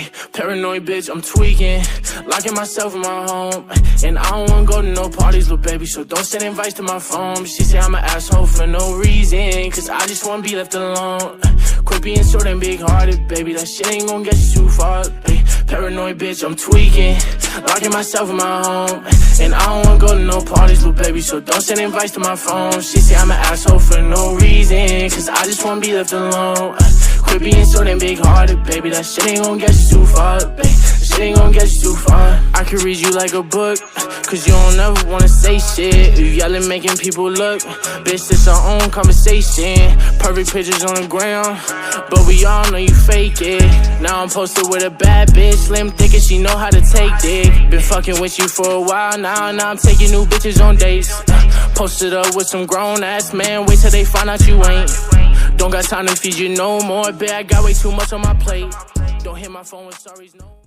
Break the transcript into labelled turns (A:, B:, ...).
A: Ay, paranoid bitch, I'm tweaking, locking myself in my home. And I don't wanna go to no parties, little baby, so don't send invites to my phone. She say I'm an asshole for no reason, cause I just wanna be left alone. Quit being so damn big-hearted, baby, that shit ain't gon' get you too far. Ay, paranoid bitch, I'm tweaking, locking myself in my home. And I don't wanna go to no parties, little baby, so don't send invites to my phone. She say I'm an asshole for no reason, cause I just wanna be left alone. Quit being so damn big-hearted, baby, that shit ain't gon' get you too far, baby. That shit ain't gon' get you too far. I could read you like a book, cause you don't ever wanna say shit. You yelling, making people look. Bitch, it's our own conversation. Perfect pictures on the ground, but we all know you fake it. Now I'm posted with a bad bitch, slim thick and she know how to take dick. Been fucking with you for a while now I'm taking new bitches on dates. Posted up with some grown-ass man, wait till they find out you ain't. Don't got time to feed you no more, bitch, I got way too much on my plate. Don't hit my phone with sorries, no.